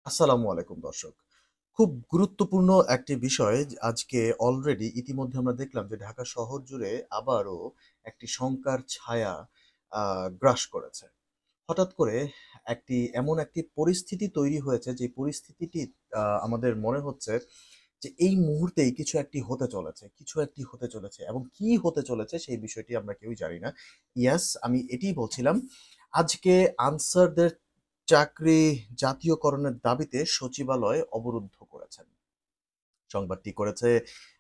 আসসালামু আলাইকুম দর্শক। খুব গুরুত্বপূর্ণ একটি বিষয় আজকে অলরেডি ইতিমধ্যে আমরা দেখলাম যে ঢাকা শহর জুড়ে আবারও একটি শঙ্কার ছায়া আ গ্রাস করেছে। হঠাৎ করে এমন একটি পরিস্থিতি তৈরি হয়েছে যে পরিস্থিতিটি আমাদের মনে হচ্ছে যে এই মুহূর্তেই কিছু একটি হতে চলেছে এবং কি হতে চলেছে সেই বিষয়টি আমরা কেউই জানি না। ইয়েস, আমি এটিই বলছিলাম। আজকে আনসারদের চাকরি জাতীয়করণের দাবিতে সচিবালয় অবরুদ্ধ করেছেন। সংবাদটি করেছে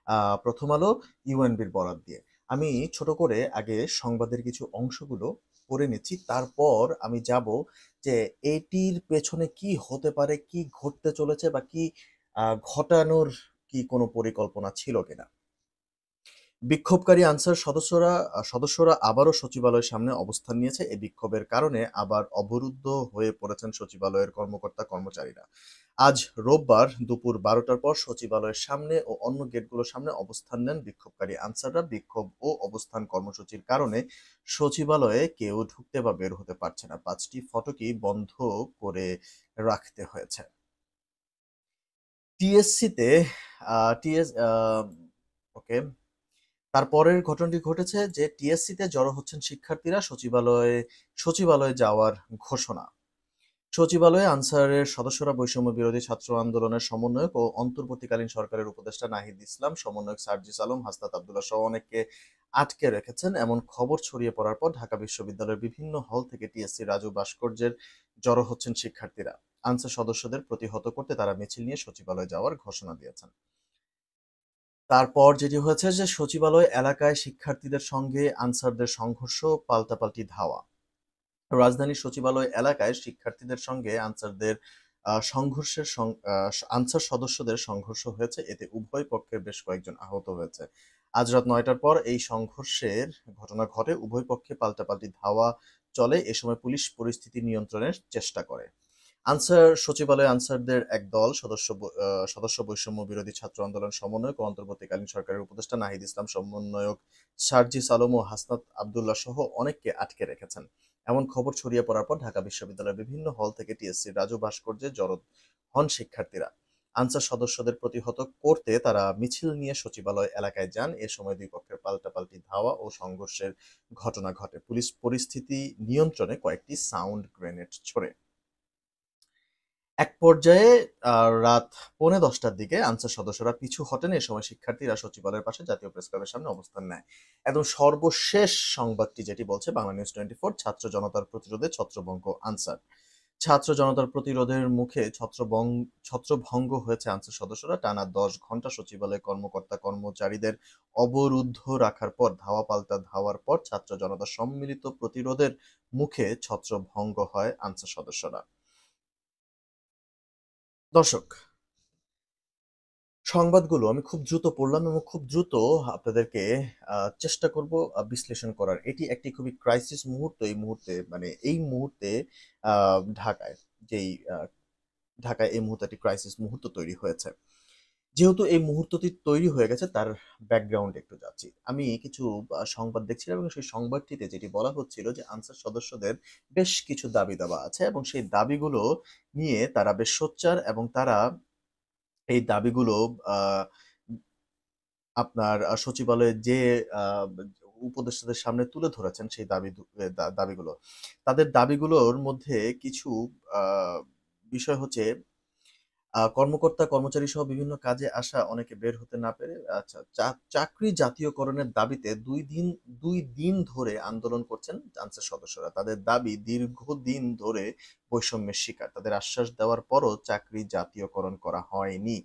আ 'প্রথম আলো' ইউএনবির বরাত দিয়ে। আমি ছোট করে আগে সংবাদের কিছু অংশগুলো পড়ে নিচ্ছি। তারপর আমি যাব যে এটির পেছনে কি হতে পারে, কি ঘটতে চলেছে বা কি ঘটানোর কি কোনো পরিকল্পনা ছিল কিনা? বিক্ষোভকারী আনসার সদস্যরা আবারও সচিবালয়ের সামনে অবস্থান নিয়েছে। এই বিক্ষোভের কারণে আবার অবরুদ্ধ হয়ে পড়েছেন সচিবালয়ের কর্মকর্তা-কর্মচারীরা। আজ রোববার দুপুর ১২টার পর সচিবালয়ের সামনে ও অন্য গেটগুলোর সামনে অবস্থান নেন বিক্ষোভকারী আনসাররা। বিক্ষোভ ও অবস্থান কর্মসূচির কারণে সচিবালয়ে কেউ ঢুকতে বা বের হতে পারছে না। ৫টি ফটকই বন্ধ করে রাখতে হয়েছে। টিএসসিতে আ টিএস আ ওকে। তারপরের ঘটনাটি ঘটেছে যে টিএসসিতে জড়ো হচ্ছেন শিক্ষার্থীরা সচিবালয়ে যাওয়ার ঘোষণা। সচিবালয়ে আনসারের সদস্যরা বৈষম্য বিরোধী ছাত্র আন্দোলনের সমন্বয়ক ও অন্তর্বর্তীকালীন সরকারের উপদেষ্টা নাহিদ ইসলাম, সমন্বয়ক সার্জিস আলম, হাসনাত আব্দুল্লাহ সহ অনেককে আটকে রেখেছেন। এমন খবর ছড়িয়ে পড়ার পর ঢাকা বিশ্ববিদ্যালয়ের বিভিন্ন হল থেকে টিএসসি রাজু ভাস্কর্যের জড়ো হচ্ছেন শিক্ষার্থীরা। আনসার সদস্যদের প্রতিহত করতে তারা মিছিল নিয়ে সচিবালয়ে যাওয়ার ঘোষণা দিয়েছেন। তারপর যেটি হয়েছে যে সচিবালয় এলাকায় শিক্ষার্থীদের সঙ্গে আনসারদের সংঘর্ষ, পাল্টাপাল্টি ধাওয়া। রাজধানীর সচিবালয় এলাকায় শিক্ষার্থীদের সঙ্গে আনসারদের সংঘর্ষের আনসার সদস্যদের সংঘর্ষ হয়েছে। এতে উভয় পক্ষের বেশ কয়েকজন আহত হয়েছে। আজ রাত ৯টার পর এই সংঘর্ষের ঘটনা ঘটে। উভয় পক্ষে পাল্টাপাল্টি ধাওয়া চলে। এ সময় পুলিশ পরিস্থিতি নিয়ন্ত্রণের চেষ্টা করে। সচিবালয়ে আনসারদের এক দল সদস্য বৈষম্য বিরোধী ছাত্র আন্দোলন সমন্বয়ক ও অন্তর্বর্তীকালীন সরকারের উপদেষ্টা নাহিদ ইসলাম, সমন্বয়ক সার্জিস আলম ও হাসনাত আব্দুল্লাহ সহ অনেককে আটকে রেখেছেন। এমন খবর ছড়িয়ে পড়ার পর ঢাকা বিশ্ববিদ্যালয়ের বিভিন্ন হল থেকে টিএসসির রাজু ভাস্কর্যে জড়ো হন শিক্ষার্থীরা। আনসার সদস্যদের প্রতিহত করতে তারা মিছিল নিয়ে সচিবালয় এলাকায় যান। এ সময় দুই পক্ষের পাল্টাপাল্টি ধাওয়া ও সংঘর্ষের ঘটনা ঘটে। পুলিশ পরিস্থিতি নিয়ন্ত্রণে কয়েকটি সাউন্ড গ্রেনেড ছোড়ে। এক পর্যায়ে রাত ১০:৩০টার দিকে আনসার সদস্যরা পিছু হটেন। এ সময় শিক্ষার্থীরা সচিবালয়ের পাশে জাতীয় প্রেসক্লাবের সামনে অবস্থান নেয়। একদম সর্বশেষ সংবাদটি যেটি বলছে বাংলা নিউজ 24, ছাত্র জনতার প্রতিরোধে ছত্রভঙ্গ আনসার। ছাত্র জনতার প্রতিরোধের মুখে ছত্রভঙ্গ হয়েছে আনসার সদস্যরা। টানা ১০ ঘণ্টা সচিবালয়ে কর্মকর্তা-কর্মচারীদের অবরুদ্ধ রাখার পর ধাওয়া পাল্টা ধাওয়ার পর ছাত্র জনতার সম্মিলিত প্রতিরোধের মুখে ছত্রভঙ্গ হয় আনসার সদস্যরা। দর্শক, সংবাদগুলো আমি খুব দ্রুত পড়লাম এবং খুব দ্রুত আপনাদেরকে চেষ্টা করব বিশ্লেষণ করার। এটি একটি খুবই ক্রাইসিস মুহূর্ত এই মুহূর্তে মানে এই মুহূর্তে আ ঢাকায় যেই আ ঢাকায় এই মুহূর্তে একটি ক্রাইসিস মুহূর্ত তৈরি হয়েছে। যেহেতু এই মুহূর্তটি তৈরি হয়ে গেছে তার ব্যাকগ্রাউন্ডে একটু যাচ্ছি। আমি কিছু সংবাদ দেখছিলাম এবং সেই সংবাদটিতে যেটি বলা হচ্ছিল যে আনসার সদস্যদের বেশ কিছু দাবি-দাওয়া আছে এবং সেই দাবিগুলো নিয়ে তারা বেশ সোচ্চার এবং তারা এই দাবিগুলো আ আপনার সচিবালয়ে যেয়ে উপদেষ্টাদের সামনে তুলে ধরেছেন সেই দাবিগুলো। তাদের দাবিগুলোর মধ্যে কিছু আ বিষয় হচ্ছে কর্মকর্তা-কর্মচারী সহ বিভিন্ন কাজে আসা অনেকে বের হতে না পেরে আচ্ছা চাকরি জাতীয়করণের দাবিতে ২ দিন ধরে আন্দোলন করছেন আনসার সদস্যরা। তাদের দাবি দীর্ঘদিন ধরে বৈষম্যের শিকার। তাদের আশ্বাস দেওয়ার পরও চাকরি জাতীয়করণ করা হয়নি।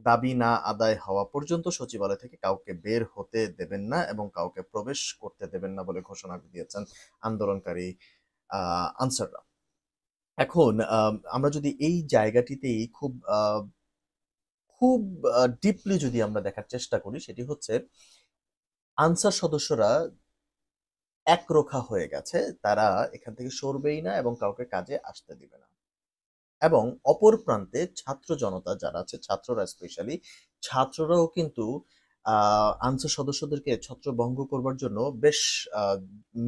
দাবি না আদায় হওয়া পর্যন্ত সচিবালয় থেকে কাউকে বের হতে দেবেন না এবং কাউকে প্রবেশ করতে দেবেন না বলে ঘোষণা দিয়েছেন আন্দোলনকারী আ আনসাররা। এখন আমরা যদি এই জায়গাটিতেই খুব ডিপলি যদি আমরা দেখার চেষ্টা করি সেটি হচ্ছে আনসার সদস্যরা একরোখা হয়ে গেছে। তারা এখান থেকে সরবেই না এবং কাউকে কাজে আসতে দিবে না। এবং অপর প্রান্তে ছাত্র জনতা যারা আছে, ছাত্ররা স্পেশালি, ছাত্ররাও কিন্তু আ আনসার সদস্যদেরকে ছত্রভঙ্গ করবার জন্য বেশ আ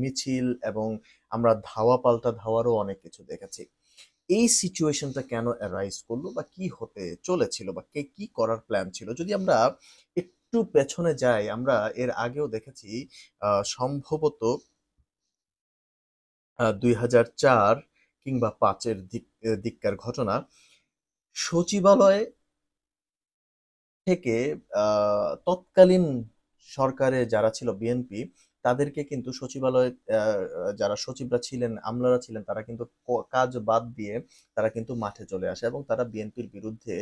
মিছিল এবং আমরা ধাওয়া পাল্টা ধাওয়ারও অনেক কিছু দেখেছি। এই সিচুয়েশনটা কেন অ্যারাইজ করলো বা কি হতে চলেছিল বা কে কি করার প্ল্যান ছিল? যদি আমরা একটু পেছনে যাই, আমরা এর আগেও দেখেছি সম্ভবত ২০০৪ কিংবা ৫ এর দিককার ঘটনা। সচিবালয় থেকে তৎকালীন সরকারে যারা ছিল বিএনপি, তাদেরকে কিন্তু সচিবালয়ে যারা সচিবরা ছিলেন, আমলারা ছিলেন, তারা কিন্তু কাজ বাদ দিয়ে তারা কিন্তু মাঠে চলে আসে এবং তারা বিএনপির বিরুদ্ধে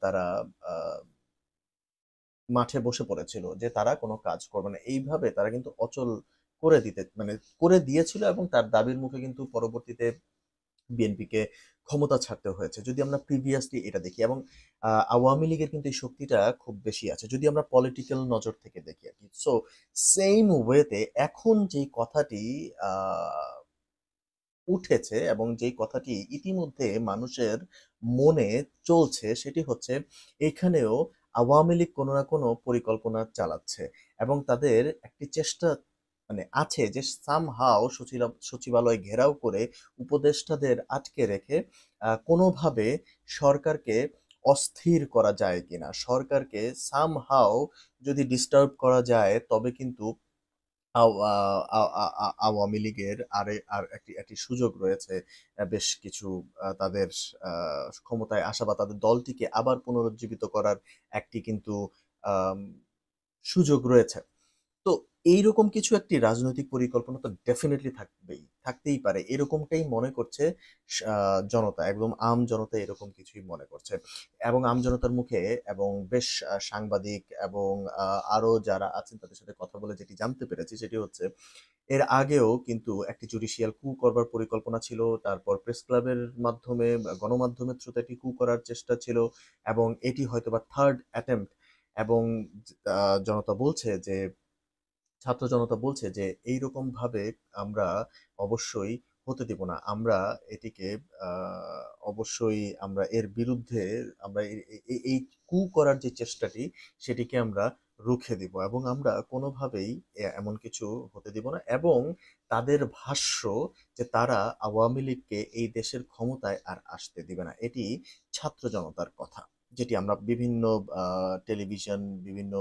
তারা আ মাঠে বসে পড়েছিল যে তারা কোনো কাজ করবে না। এইভাবে তারা কিন্তু অচল করে দিয়েছিল এবং তার দাবির মুখে কিন্তু পরবর্তীতে বিএনপিকে ক্ষমতা ছাড়তে হয়েছে। যদি আমরা প্রিভিয়াসলি এটা দেখি এবং আওয়ামী লীগের কিন্তু এই শক্তিটা খুব বেশি আছে। যদি আমরা পলিটিক্যাল নজর থেকে দেখি আরকি। সো সেইম ওয়েতে এখন যেই কথাটি আ উঠেছে এবং যেই কথাটি ইতিমধ্যে মানুষের মনে চলছে সেটি হচ্ছে এখানেও আওয়ামী লীগ কোনো না কোনো পরিকল্পনা চালাচ্ছে এবং তাদের একটি চেষ্টা আছে যে সামহাও সচিবালয় ঘেরাও করে উপদেষ্টাদের আটকে রেখে কোনোভাবে সরকারকে অস্থির করা যায় কিনা, সরকারকে সামহাও যদি ডিস্টার্ব করা যায় তবে কিন্তু আও আ আ আ আ আওয়ামী লীগের আর একটি সুযোগ রয়েছে বেশ কিছু তাদের আ ক্ষমতায় আসা বা তাদের দলটিকে আবার পুনরুজ্জীবিত করার একটি কিন্তু আম সুযোগ রয়েছে। তো এইরকম কিছু একটি রাজনৈতিক পরিকল্পনা তো ডেফিনিটলি থাকতেই পারে। এরকমটাই মনে করছে সা জনতা। একদম আম জনতা এরকম কিছুই মনে করছে। এবং আম জনতার মুখে এবং বেশ সাংবাদিক এবং আরো যারা আছেন তাদের সাথে কথা বলে যেটি জানতে পেরেছি সেটি হচ্ছে এর আগেও কিন্তু একটি জুডিশিয়াল ক্যু করবার পরিকল্পনা ছিল। তারপর প্রেস ক্লাবের মাধ্যমে বা গণমাধ্যমের থ্রুতে একটি ক্যু করার চেষ্টা ছিল এবং এটি হয়তোবা 3rd অ্যাটেম্প্ট এবং আ জনতা বলছে যে ছাত্র জনতা বলছে যে এইরকমভাবে আমরা অবশ্যই হতে দিব না। আমরা এটিকে আ অবশ্যই আমরা এর বিরুদ্ধে আমরা এই কু করার যে চেষ্টাটি সেটিকে আমরা রুখে দিব এবং আমরা কোনোভাবেই এমন কিছু হতে দিব না এবং তাদের ভাষ্য যে তারা আওয়ামী লীগকে এই দেশের ক্ষমতায় আর আসতে দিবে না। এটি ছাত্র জনতার কথা। যেটি আমরা বিভিন্ন আ টেলিভিশন, বিভিন্ন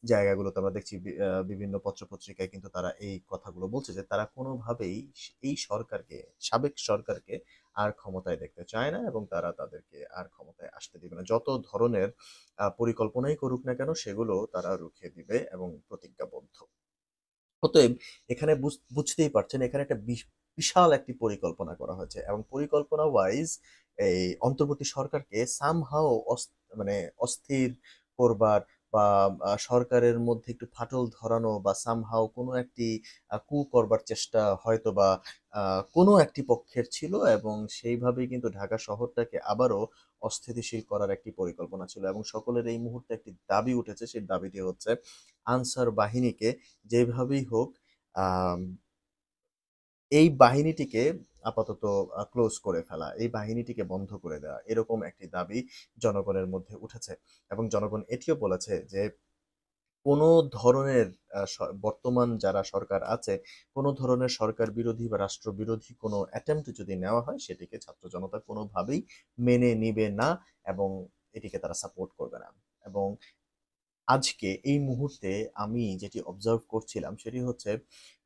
জায়গাগুলোতে আমরা দেখছি বিভিন্ন পত্র-পত্রিকায় কিন্তু তারা এই কথাগুলো বলছে যে তারা কোনোভাবেই এই সরকারকে, সাবেক সরকারকে আর ক্ষমতায় দেখতে চায় না এবং তারা তাদেরকে আর ক্ষমতায় আসতে দিবে না। যত ধরনের পরিকল্পনাই করুক না কেন সেগুলো তারা রুখে দিবে এবং প্রতিজ্ঞাবদ্ধ। অতএব এখানে বুঝতেই পারছেন এখানে একটা বিশাল একটি পরিকল্পনা করা হয়েছে এবং পরিকল্পনা ওয়াইজ এই অন্তর্বর্তী সরকারকে সামহাও মানে অস্থির করবার বা সরকারের মধ্যে একটু ফাটল ধরানো বা সামহাও কোনো একটি কু করবার চেষ্টা হয়তোবা কোনো একটি পক্ষের ছিল এবং সেইভাবেই কিন্তু ঢাকা শহরটাকে আবারও অস্থিতিশীল করার একটি পরিকল্পনা ছিল এবং সকলের এই মুহূর্তে একটি দাবি উঠেছে সেই দাবিটি হচ্ছে আনসার বাহিনীকে যেভাবেই হোক আম এই বাহিনীটিকে আপাতত ক্লোজ করে ফেলা, এই বাহিনীটিকে বন্ধ করে দেওয়া। এরকম একটি দাবি জনগণের মধ্যে উঠেছে। এবং জনগণ এটিও বলেছে যে কোনো ধরনের বর্তমান যারা সরকার আছে, কোনো ধরনের সরকার বিরোধী বা রাষ্ট্রবিরোধী কোনো অ্যাটেম্প্ট যদি নেওয়া হয় সেটিকে ছাত্র জনতা কোনোভাবেই মেনে নিবে না এবং এটিকে তারা সাপোর্ট করবে না। এবং আজকে এই মুহূর্তে আমি যেটি অবজার্ভ করছিলাম সেটি হচ্ছে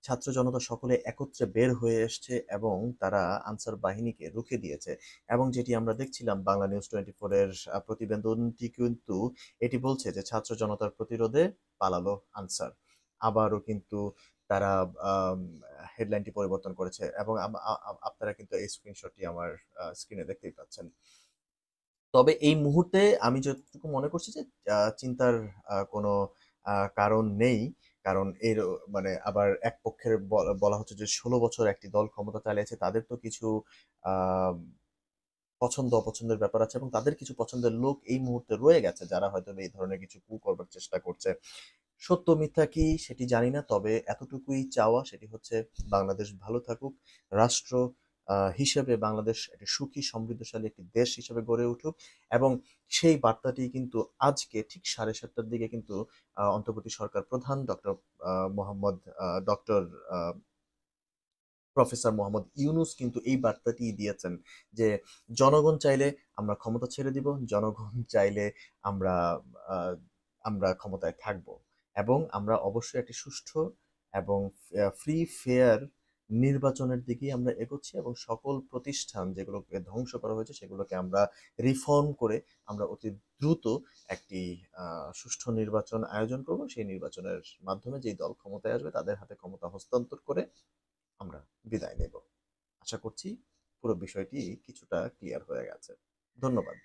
ছাত্র জনতা সকলে একত্রে বের হয়ে এসছে এবং তারা আনসার বাহিনীকে রুখে দিয়েছে এবং যেটি আমরা দেখছিলাম বাংলা নিউজ 24 এর প্রতিবেদনটি কিন্তু এটি বলছে যে ছাত্র জনতার প্রতিরোধে পালালো আনসার। আবারও কিন্তু তারা হেডলাইনটি পরিবর্তন করেছে এবং আপনারা কিন্তু এই স্ক্রিনশটটি আমার স্ক্রিনে দেখতেই পাচ্ছেন। তবে এই মুহূর্তে আমি যতটুকু মনে করছি যে চিন্তার কোনো কারণ নেই। কারণ মানে আবার এক পক্ষের বলা হচ্ছে যে ১৬ বছর একটি দল ক্ষমতা চালিয়েছে। তাদের তো কিছু আ পছন্দ অপছন্দের ব্যাপার আছে এবং তাদের কিছু পছন্দের লোক এই মুহূর্তে রয়ে গেছে যারা হয়তোবা এই ধরনের কিছু করবার চেষ্টা করছে। সত্য মিথ্যা কি সেটি জানি না। তবে এতটুকুই চাওয়া সেটি হচ্ছে বাংলাদেশ ভালো থাকুক। রাষ্ট্র হিসেবে বাংলাদেশ একটি সুখী সমৃদ্ধশালী একটি দেশ হিসেবে গড়ে উঠুক এবং সেই বার্তাটি কিন্তু আজকে ঠিক ৭:৩০ টার দিকে কিন্তু অন্তর্বর্তী সরকার প্রধান doctor Mohammad doctor a professor Mohammad Yunus কিন্তু এই বার্তাটি দিয়েছেন যে, জনগণ চাইলে আমরা ক্ষমতা ছেড়ে দিব, জনগণ চাইলে আমরা আ আমরা ক্ষমতায় থাকব। এবং আমরা অবশ্যই একটি সুষ্ঠু এবং ফ্রি ফেয়ার নির্বাচনের দিকেই আমরা এগোচ্ছি এবং সকল প্রতিষ্ঠান যেগুলোকে ধ্বংস করা হয়েছে সেগুলোকে আমরা রিফর্ম করে আমরা অতি দ্রুত একটি সুষ্ঠু নির্বাচন আয়োজন করব। সেই নির্বাচনের মাধ্যমে যেই দল ক্ষমতায় আসবে তাদের হাতে ক্ষমতা হস্তান্তর করে আমরা বিদায় নেব। আশা করছি পুরো বিষয়টি কিছুটা ক্লিয়ার হয়ে গেছে। ধন্যবাদ।